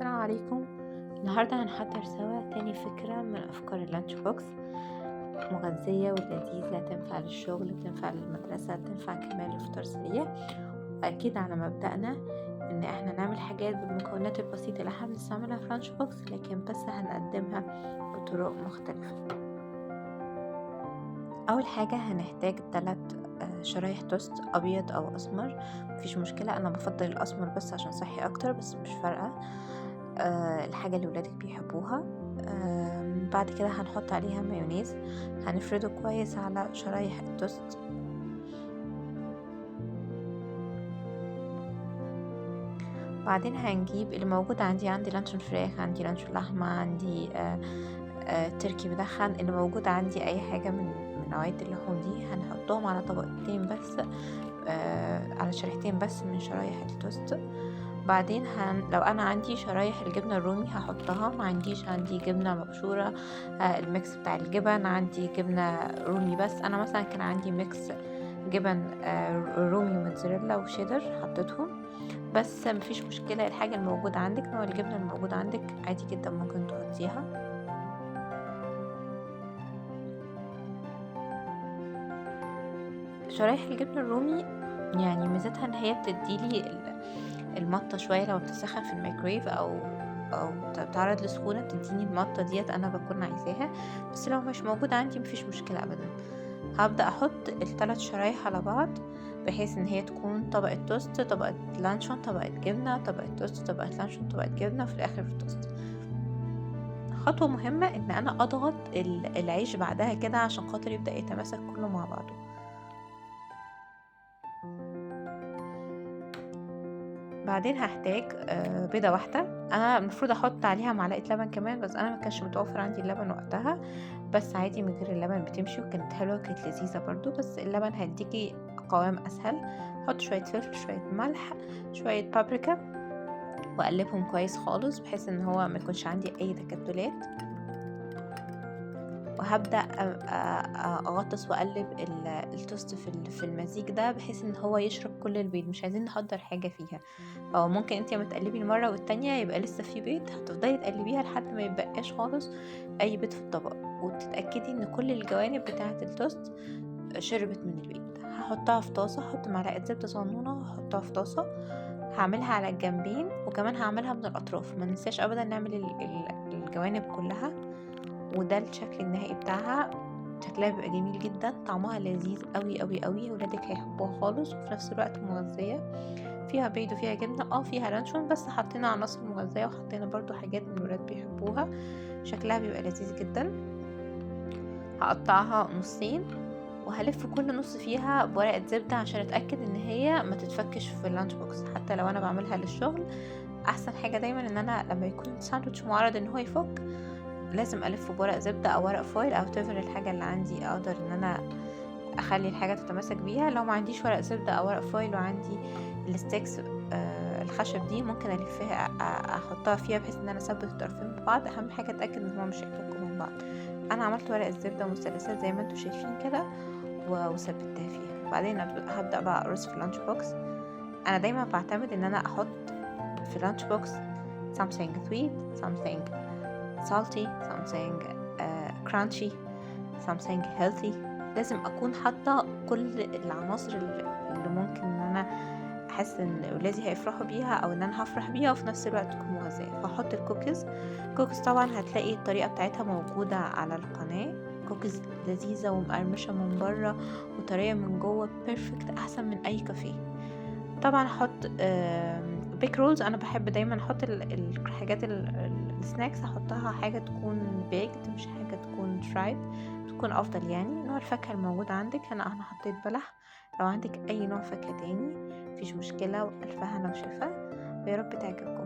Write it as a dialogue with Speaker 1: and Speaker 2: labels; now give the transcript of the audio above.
Speaker 1: السلام عليكم. النهاردة هنحضر سوا تاني فكرة من أفكار اللانش بوكس، مغذية ولذيذة، تنفع للشغل، تنفع للمدرسة، تنفع كمان لفطار سريع. وأكيد على مبدأنا إن احنا نعمل حاجات بالمكونات البسيطة اللي احنا بنستعملها في لانش بوكس، لكن بس هنقدمها بطرق مختلفة. أول حاجة هنحتاج 3 شرايح توست أبيض أو أسمر، مفيش مشكلة. أنا بفضل الأسمر بس عشان صحي أكتر، بس مش فارقة. الحاجة اللي ولادك بيحبوها. بعد كده هنحط عليها مايونيز، هنفرده كويس على شرايح التوست. بعدين هنجيب اللي موجود عندي لانشون فراخ، عندي لانشون لحمة، عندي تركي مدخن، اللي موجود عندي اي حاجة من نوعية اللحوم دي. هنحطهم على طبقتين بس، على شريحتين بس من شرايح التوست. بعدين لو انا عندي شرايح الجبنه الرومي هحطها، ما عنديش، عندي جبنه مبشوره، الميكس بتاع الجبن، عندي جبنه رومي بس. انا مثلا كان عندي ميكس جبن رومي وموتزاريلا وشيدر، حطيتهم بس. مفيش مشكله، الحاجه الموجوده عندك، نوع الجبنه الموجود عندك عادي جدا ممكن تحطيها. شرايح الجبنه الرومي يعني ميزتها ان هي بتديلي المطة شوية لما بتسخن في الميكرويف او تتعرض لسخونة، بتديني المطة ديت انا بكون عايزاها. بس لو مش موجود عندي مفيش مشكلة ابدا. هبدأ احط ال3 شرايح على بعض، بحيث ان هي تكون طبقة توست، طبقة لانشون، طبقة جبنة، طبقة توست، طبقة لانشون، طبقة جبنة، وفي الاخر التوست. خطوة مهمة ان انا اضغط العيش بعدها كده عشان خاطر يبدأ يتماسك كله مع بعضه. بعدين هحتاج بيضة واحدة. انا المفروض احط عليها معلقة لبن كمان، بس انا ما كانش متوفر عندي اللبن وقتها، بس عادي من غير اللبن بتمشي، وكانت حلوة، كانت لذيذة برضو، بس اللبن هيديكي قوام اسهل. احط شوية فلفل، شوية ملح، شوية بابريكا، واقلبهم كويس خالص بحيث ان هو ما يكونش عندي اي تكتلات. وهبدأ اغطس واقلب التوست في المزيج ده، بحيث ان هو يشرب كل البيض. مش عايزين نحضر حاجة فيها، او ممكن انتي لما تقلبي المرة والتانية يبقى لسه في بيض، هتفضلي تقلبيها لحد ما يبقاش خالص اي بيض في الطبق، وتتأكدي ان كل الجوانب بتاعة التوست شربت من البيض. هحطها في طاسة، احط معلقة زبدة صغنونة واحطها في طاسة، هعملها على الجنبين، وكمان هعملها من الاطراف. ما ننساش ابدا نعمل الجوانب كلها. وده الشكل النهائي بتاعها. شكلها بيبقى جميل جدا، طعمها لذيذ قوي قوي قوي، ولادك هيحبوها خالص، وفي نفس الوقت مغذية، فيها بيض وفيها جبنة، فيها لانشون، بس حطينا عناصر مغذية وحطينا برضو حاجات من الولاد بيحبوها. شكلها بيبقى لذيذ جدا. هقطعها نصين، وهلف كل نص فيها بورقة زبدة عشان اتأكد ان هي ما تتفكش في اللانش بوكس. حتى لو انا بعملها للشغل، احسن حاجة دايما ان انا لما يكون الساندوتش معرض ان هو يفك، لازم الفه بورق زبدة او ورق فويل او تفر الحاجة اللي عندي اقدر ان انا اخلي الحاجة تتماسك بيها. لو ما عنديش ورق زبدة او ورق فويل وعندي الستيكس الخشب دي، ممكن الفها احطها فيها بحيث ان انا اثبت الطرفين ببعض. اهم حاجة اتاكد ان هما مش هيفكوا من بعض. انا عملت ورق الزبدة مثلثات زي ما انتوا شايفين كده، وثبتها فيها. بعدين هبدأ بقى ارص في اللانش بوكس. انا دايما بعتمد ان انا احط في اللانش بوكس something sweet, something salty, something crunchy, something healthy. لازم اكون حاطه كل العناصر اللي ممكن ان انا احس ان ولادي هيفرحوا بيها، او ان انا هفرح بيها، وفي نفس الوقت تكون مغذيه. فاحط الكوكيز. طبعا هتلاقي الطريقه بتاعتها موجوده على القناه. كوكيز لذيذه ومقرمشه من بره وطريه من جوه، بيرفكت، احسن من اي كافيه. طبعا احط بيك رولز. انا بحب دايما احط الحاجات السناكس، احطها حاجه تكون بيكد، مش حاجه تكون فرايد، تكون افضل. يعني نوع الفاكهه الموجود عندك، انا حطيت بلح. لو عندك اي نوع فاكهه تاني مفيش مشكله، والف هنا وشفا، ويا رب تعجبكم.